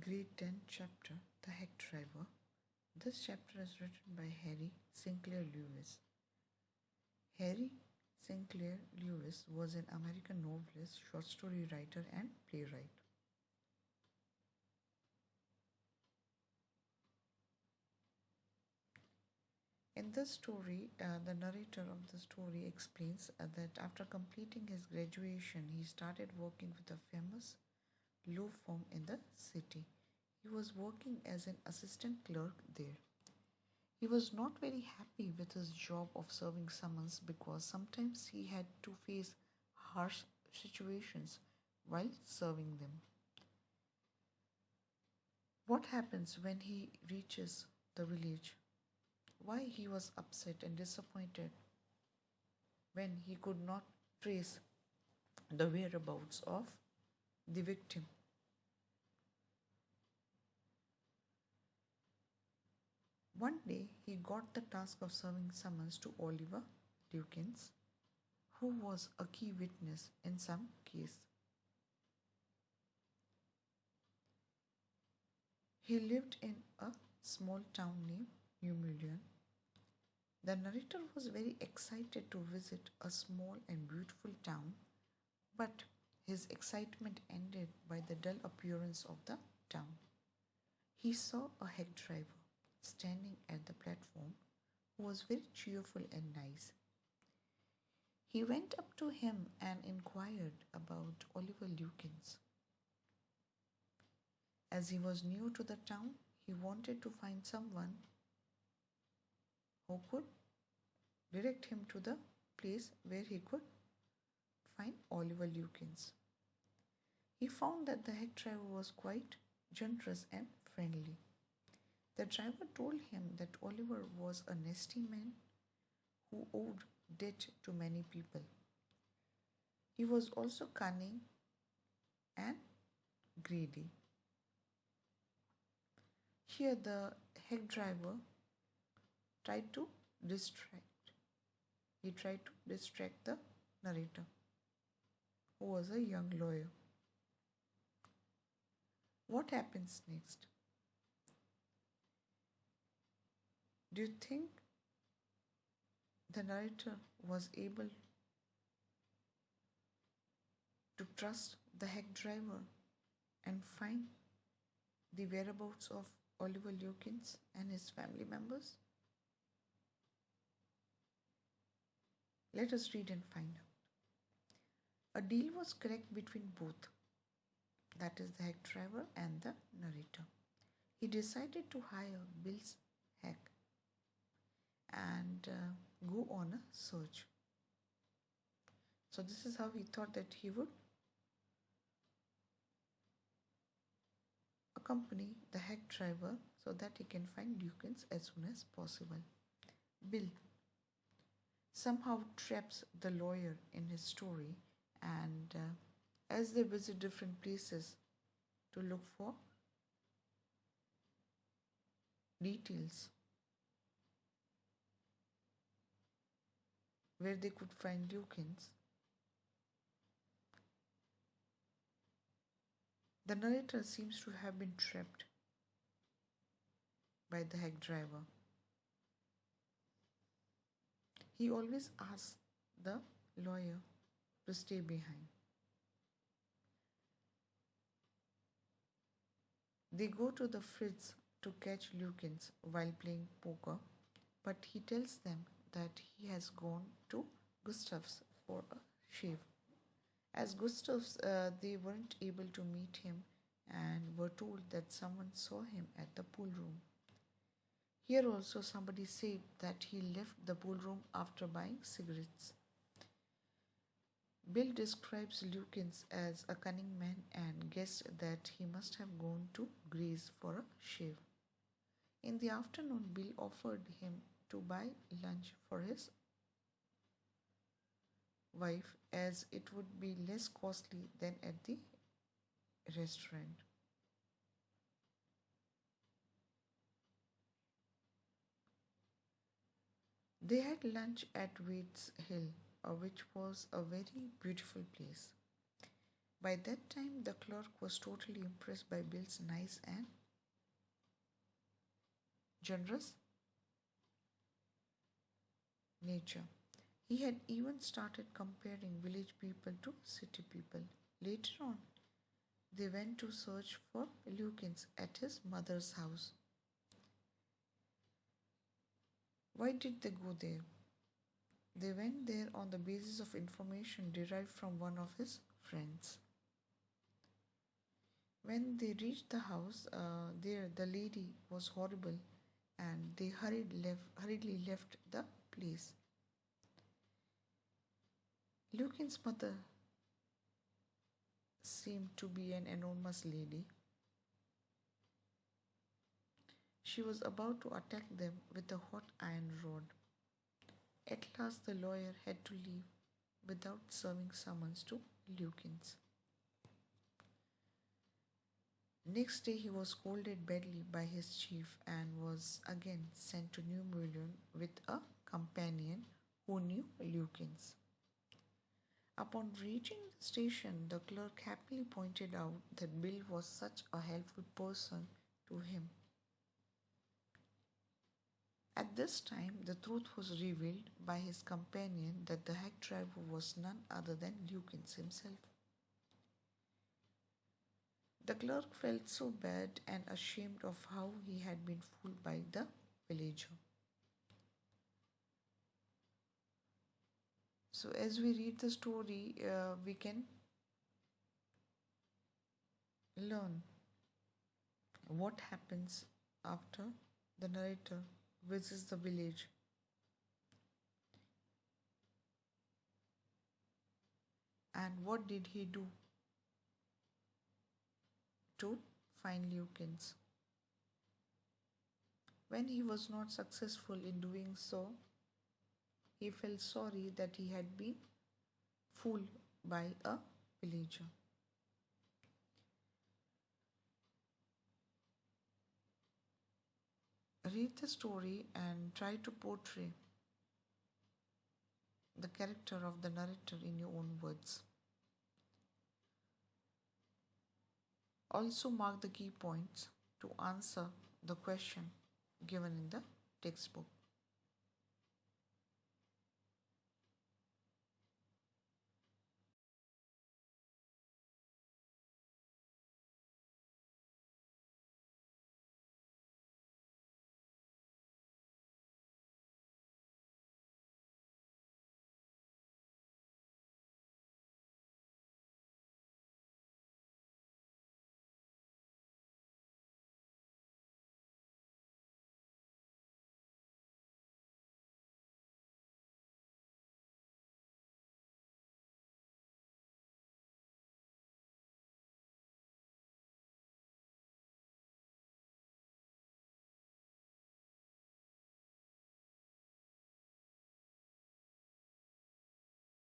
Grade 10 chapter The Heck Driver. This chapter is written by Harry Sinclair Lewis. Harry Sinclair Lewis was an American novelist, short story writer, and playwright. In this story, the narrator of the story explains that after completing his graduation, he started working with a famous law firm in the city. He was working as an assistant clerk there. He was not very happy with his job of serving summons because sometimes he had to face harsh situations while serving them. What happens when he reaches the village? Why he was upset and disappointed when he could not trace the whereabouts of the victim. One day he got the task of serving summons to Oliver Lukins, who was a key witness in some case. He lived in a small town named New Million. The narrator was very excited to visit a small and beautiful town, but his excitement ended by the dull appearance of the town. He saw a hack driver standing at the platform who was very cheerful and nice. He went up to him and inquired about Oliver Lukins. As he was new to the town, he wanted to find someone who could direct him to the place where he could find Oliver Lukins. He found that the hack driver was quite generous and friendly. The driver told him that Oliver was a nasty man who owed debt to many people. He was also cunning and greedy. Here the hack driver tried to distract. He tried to distract the narrator, who was a young lawyer. What happens next? Do you think the narrator was able to trust the hack driver and find the whereabouts of Oliver Lukins and his family members? Let us read and find out. A deal was cracked between both, that is, the hack driver and the narrator. He decided to hire Bill's hack and go on a search. So, this is how he thought that he would accompany the hack driver so that he can find Lukins as soon as possible. Bill somehow traps the lawyer in his story, and as they visit different places to look for details where they could find Lukins, the narrator seems to have been trapped by the hack driver. He always asks the lawyer to stay behind. They go to the Fritz to catch Lukins while playing poker, but he tells them that he has gone to Gustav's for a shave. As Gustav's, they weren't able to meet him and were told that someone saw him at the pool room. Here also somebody said that he left the pool room after buying cigarettes. Bill describes Lukins as a cunning man and guessed that he must have gone to Gray's for a shave. In the afternoon, Bill offered him to buy lunch for his wife as it would be less costly than at the restaurant. They had lunch at Waits Hill, which was a very beautiful place. By that time, the clerk was totally impressed by Bill's nice and generous nature. He had even started comparing village people to city people. Later on, they went to search for Lukins at his mother's house. Why did they go there? They went there on the basis of information derived from one of his friends. When they reached the house, there the lady was horrible, and they hurriedly left the place. Lukin's mother seemed to be an enormous lady. She was about to attack them with a hot iron rod. At last, the lawyer had to leave without serving summons to Lukins. Next day, he was scolded badly by his chief and was again sent to New Mullion with a companion who knew Lukins. Upon reaching the station, the clerk happily pointed out that Bill was such a helpful person to him. At this time, the truth was revealed by his companion that the hack driver was none other than Lukins himself. The clerk felt so bad and ashamed of how he had been fooled by the villager. So, as we read the story, we can learn what happens after the narrator visits the village and what did he do to find Lukins. When he was not successful in doing so, he felt sorry that he had been fooled by a villager. Read the story and try to portray the character of the narrator in your own words. Also mark the key points to answer the question given in the textbook.